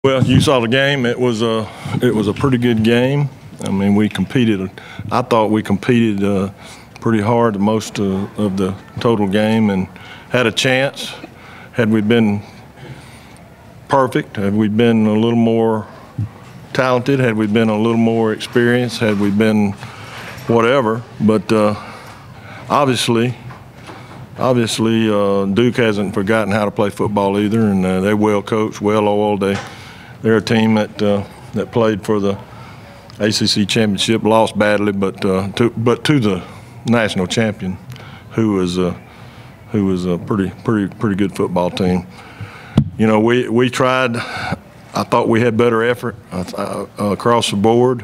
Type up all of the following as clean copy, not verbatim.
Well, you saw the game. It was a pretty good game. I mean, we competed. I thought we competed pretty hard the most of the total game and had a chance. Had we been perfect, had we been a little more talented, had we been a little more experienced, had we been whatever. But obviously, Duke hasn't forgotten how to play football either, and they're well coached, well oiled. They're a team that played for the ACC championship, lost badly, but to the national champion, who was a pretty good football team. You know, we tried. I thought we had better effort across the board,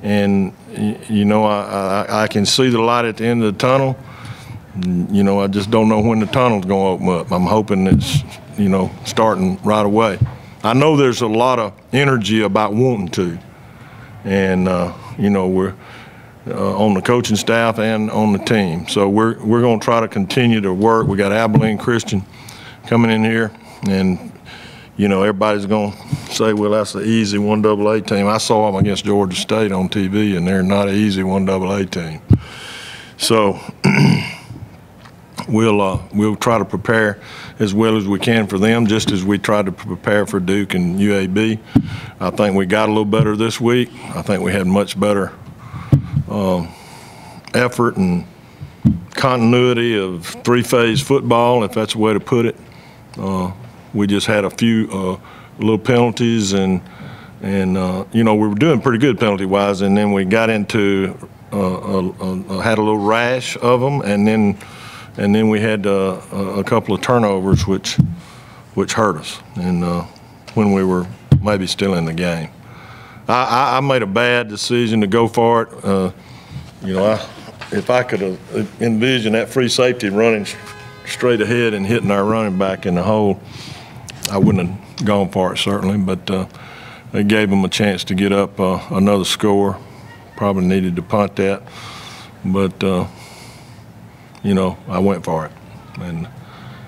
and you know, I can see the light at the end of the tunnel. You know, I just don't know when the tunnel's going to open up. I'm hoping it's, you know, starting right away. I know there's a lot of energy about wanting to, and you know, we're on the coaching staff and on the team. So we're going to try to continue to work. We got Abilene Christian coming in here, and you know, everybody's going to say, well, that's the easy 1AA team. I saw them against Georgia State on TV, and they're not an easy 1AA team. So we'll try to prepare as well as we can for them, just as we tried to prepare for Duke and UAB. I think we got a little better this week. I think we had much better effort and continuity of three-phase football, if that's the way to put it. We just had a few little penalties, and you know, we were doing pretty good penalty-wise, and then we got into had a little rash of them, and then we had a couple of turnovers, which hurt us, and when we were maybe still in the game. I made a bad decision to go for it. You know, if I could have envisioned that free safety running straight ahead and hitting our running back in the hole, I wouldn't have gone for it, certainly, but they gave them a chance to get up another score. Probably needed to punt that, but you know, I went for it. And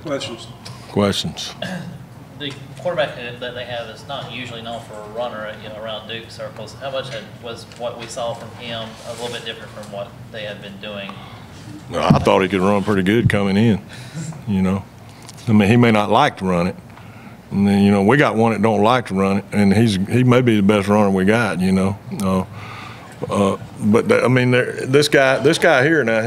questions. The quarterback that they have is not usually known for a runner, you know, around Duke circles. How much was what we saw from him a little bit different from what they had been doing? Well, I thought he could run pretty good coming in. You know, I mean, he may not like to run it. And then, you know, we got one that don't like to run it, and he may be the best runner we got. You know, but I mean, this guy here now,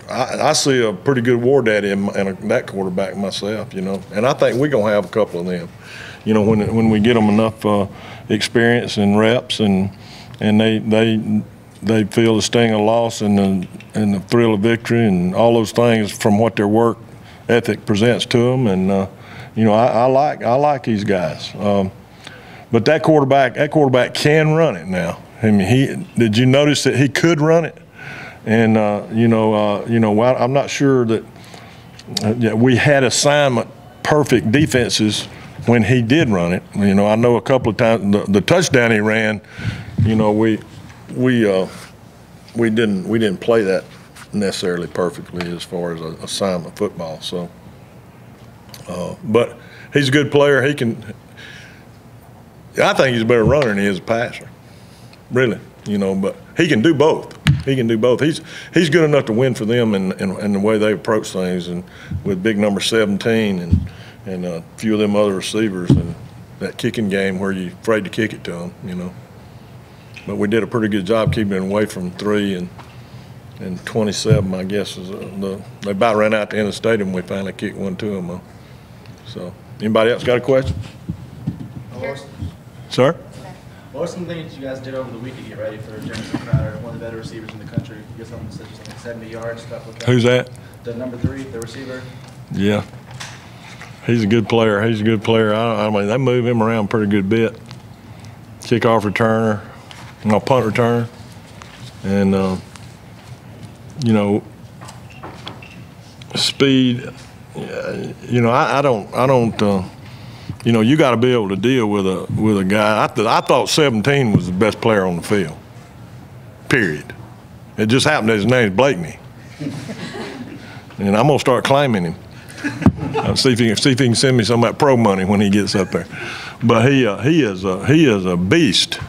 I see a pretty good war daddy in that quarterback myself, you know, and I think we're gonna have a couple of them, you know, when we get them enough experience and reps, and they feel the sting of loss and the thrill of victory and all those things from what their work ethic presents to them, and you know, I like these guys, but that quarterback can run it now. I mean, did you notice that he could run it? And you know, I'm not sure that we had assignment perfect defenses when he did run it. You know, I know a couple of times the touchdown he ran, you know, we didn't play that necessarily perfectly as far as assignment football. So, but he's a good player. I think he's a better runner than he is a passer, really. You know, but he can do both. He can do both. He's good enough to win for them in the way they approach things, and with big number 17 and a few of them other receivers, and that kicking game where you're afraid to kick it to them, you know. But we did a pretty good job keeping it away from 3 and 27, I guess. They about ran out to the end of the stadium. We finally kicked one to them. So, anybody else got a question? Sir? What were some things you guys did over the week to get ready for Jameson Crowder, one of the better receivers in the country? You get something such as like 70 yards, stuff like that. Who's that? The number 3, the receiver. Yeah. He's a good player. He's a good player. I mean, they move him around a pretty good bit. Kickoff returner, punt returner. And, you know, speed, you know, I don't you know, you got to be able to deal with a guy. I thought 17 was the best player on the field. Period. It just happened that his name's Blakeney, and I'm gonna start claiming him. See if he can send me some of that pro money when he gets up there. But he is a beast.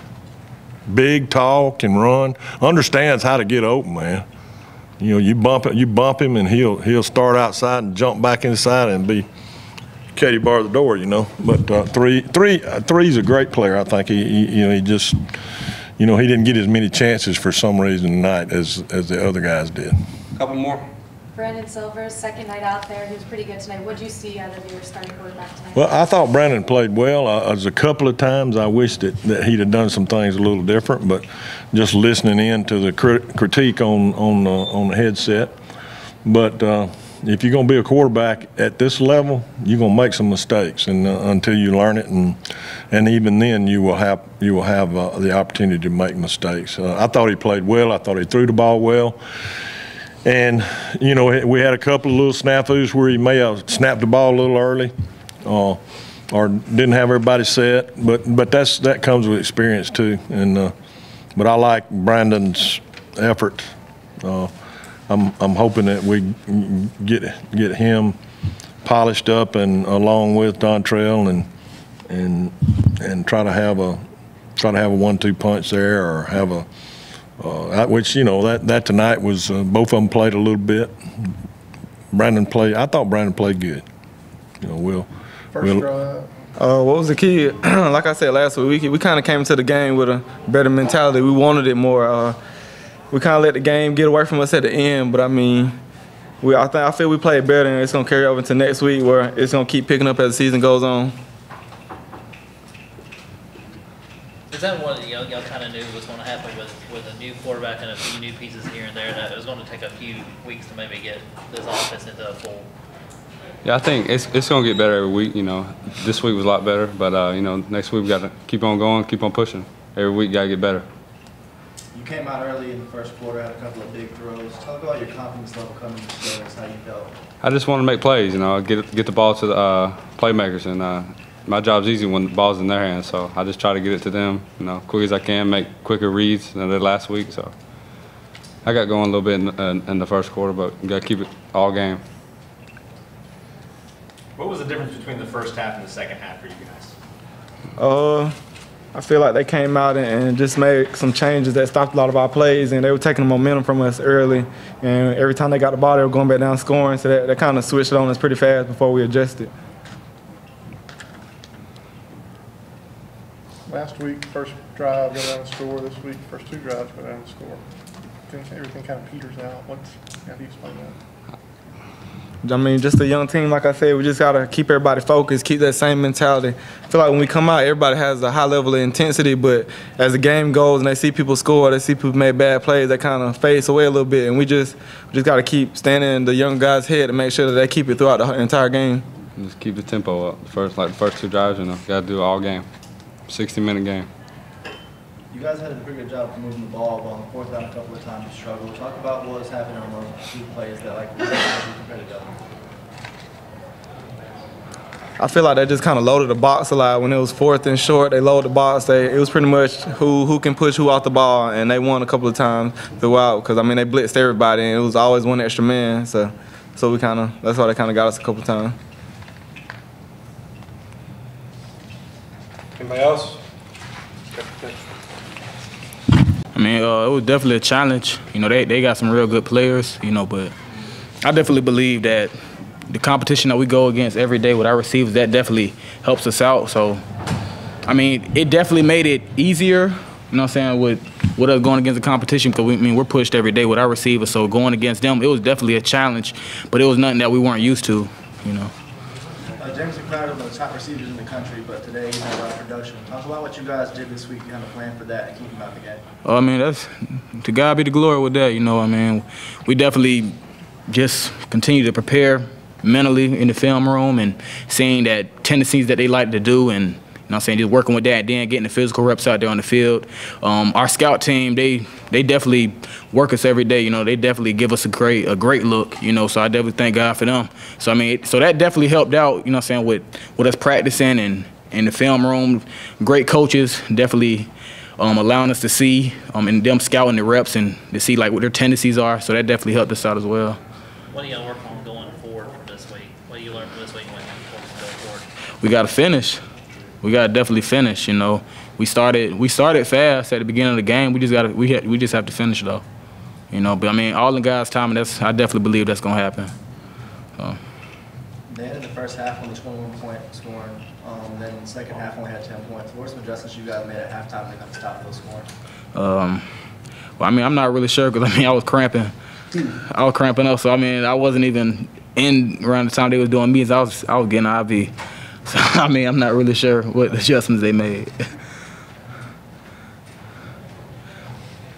Big, tall, can run, understands how to get open, man. You know, you bump him, and he'll start outside and jump back inside and be Katie bar the door, you know. But three's a great player. I think he just, you know, he didn't get as many chances for some reason tonight as the other guys did. Couple more. Brandon Silver's second night out there, he was pretty good tonight. What did you see out of your starting quarterback tonight? Well, I thought Brandon played well. There's a couple of times I wished that he'd have done some things a little different, but just listening in to the critique on the headset. But if you're going to be a quarterback at this level, you're going to make some mistakes, and until you learn it, and even then you will have the opportunity to make mistakes. I thought he played well. I thought he threw the ball well. And, you know, we had a couple of little snafus where he may have snapped the ball a little early or didn't have everybody set. But that comes with experience too. And but I like Brandon's effort. I'm hoping that we get him polished up, and along with Dontrell, and try to have a 1-2 punch there, or have a which, you know, that tonight was both of them played a little bit. I thought Brandon played good. You know, what was the key? Like I said last week, we kind of came into the game with a better mentality. We wanted it more. We kind of let the game get away from us at the end, but I mean, I feel we played better, and it's gonna carry over into next week, where it's gonna keep picking up as the season goes on. Is that what y'all kind of knew was going to happen with a new quarterback and a few new pieces here and there, that it was going to take a few weeks to maybe get this offense into a full? Yeah, I think it's going to get better every week. You know, this week was a lot better, but you know, next week we got to keep on going, keep on pushing. Every week got to get better. You came out early in the first quarter, had a couple of big throws. Talk about your confidence level coming together, how you felt. I just want to make plays. You know, get the ball to the playmakers, and my job's easy when the ball's in their hands. So I just try to get it to them, you know, quick as I can, make quicker reads than I did last week. So I got going a little bit in the first quarter, but you got to keep it all game. What was the difference between the first half and the second half for you guys? I feel like they came out and just made some changes that stopped a lot of our plays, and they were taking the momentum from us early. And every time they got the ball, they were going back down scoring. So that kind of switched it on us pretty fast before we adjusted. Last week, first drive, go down and score. This week, first two drives, go down and score. Everything kind of peters out. How do you explain that? I mean, just a young team, like I said, we just got to keep everybody focused, keep that same mentality. I feel like when we come out, everybody has a high level of intensity, but as the game goes and they see people score, they see people make bad plays, that kind of fades away a little bit. And we just got to keep standing in the young guys' head to make sure that they keep it throughout the entire game. Just keep the tempo up. The first two drives, you know, got to do it all game. 60-minute game. You guys had a pretty good job of moving the ball, but on the fourth down a couple of times you struggled. Talk about what was happening on those two plays that compared to others. I feel like they just kind of loaded the box a lot. When it was fourth and short, they loaded the box. It was pretty much who can push who off the ball, and they won a couple of times throughout because, I mean, they blitzed everybody, and it was always one extra man. So that's why they kind of got us a couple of times. Anybody else? I mean, it was definitely a challenge. You know, they got some real good players, you know, but I definitely believe that the competition that we go against every day with our receivers, that definitely helps us out. So, I mean, it definitely made it easier, you know what I'm saying, with us going against the competition, because we're pushed every day with our receivers. So going against them, it was definitely a challenge, but it was nothing that we weren't used to, you know. James McLeod is one of the top receivers in the country, but today he had a lot of production. Talk about what you guys did this week, kind of plan for that and keep him out of the game. I mean, that's to God be the glory with that, you know. I mean, we definitely just continue to prepare mentally in the film room and seeing that tendencies that they like to do, and you know what I'm saying, just working with that, then getting the physical reps out there on the field. Our scout team, they definitely work us every day, you know. They definitely give us a great look, you know, so I definitely thank God for them. So I mean, so that definitely helped out, you know what I'm saying, with us practicing and in the film room. Great coaches definitely allowing us to see and them scouting the reps and to see like what their tendencies are, so that definitely helped us out as well. What do y'all work on going forward from this week? What do you learn from this week when you go forward? We got to finish. We got to definitely finish. You know, we started fast at the beginning of the game. We just have to finish though. You know, but I mean, all in God's time, and I definitely believe that's gonna happen. So. They ended the first half on the 21-point scoring. Then the second half only had 10 points. What were some adjustments you guys made at halftime to kind of stop those scoring? Well, I mean, I'm not really sure because I mean, I was cramping. I was cramping up, so I mean, I wasn't even in around the time they was doing meetings. I was getting IV. So I mean, I'm not really sure what adjustments they made.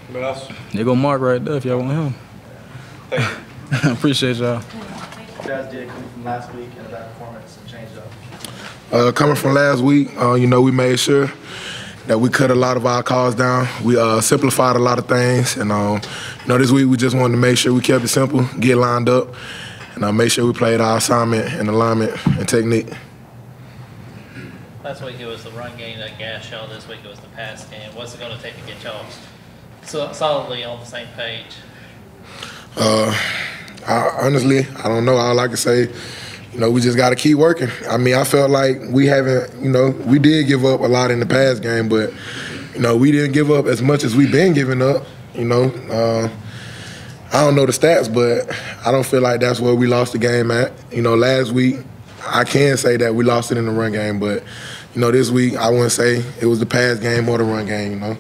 Anybody else? There go Mark right there if y'all want him. Thank you. I appreciate y'all. You guys did come from last week and that performance and changed up. Coming from last week, you know, we made sure that we cut a lot of our calls down. We simplified a lot of things, and you know, this week we just wanted to make sure we kept it simple, get lined up, and make sure we played our assignment and alignment and technique. Last week it was the run game that gas y'all. This week it was the pass game. What's it going to take to get y'all so solidly on the same page? Honestly, I don't know. All I can say, you know, we just got to keep working. I mean, I felt like we haven't, you know, we did give up a lot in the pass game, but, you know, we didn't give up as much as we've been giving up, you know. I don't know the stats, but I don't feel like that's where we lost the game at. You know, last week, I can say that we lost it in the run game, but, you know, this week, I wouldn't say it was the pass game or the run game, you know.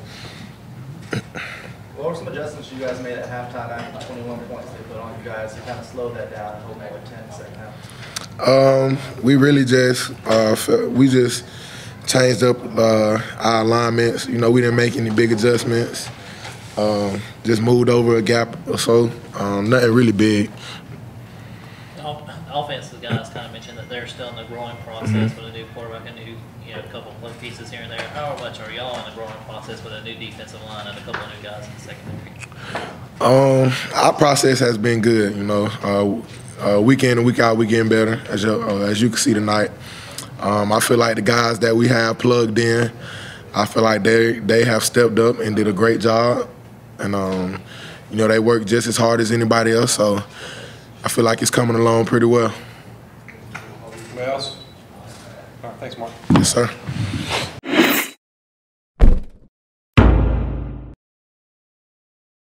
What were some adjustments you guys made at halftime after the 21 points they put on you guys to kind of slow that down and hold that with 10 in the second half? We really just changed up our alignments. You know, we didn't make any big adjustments. Just moved over a gap or so. Nothing really big. Offensive guys kind of mentioned that they're still in the growing process with a new quarterback, a new, you know, a couple of play pieces here and there. How much are y'all in the growing process with a new defensive line and a couple of new guys in the secondary? Our process has been good. You know, week in and week out, we getting better. As you can see tonight, I feel like the guys that we have plugged in, I feel like they have stepped up and did a great job, and you know, they work just as hard as anybody else. So I feel like it's coming along pretty well. Anybody else? All right, thanks, Mark. Yes, sir.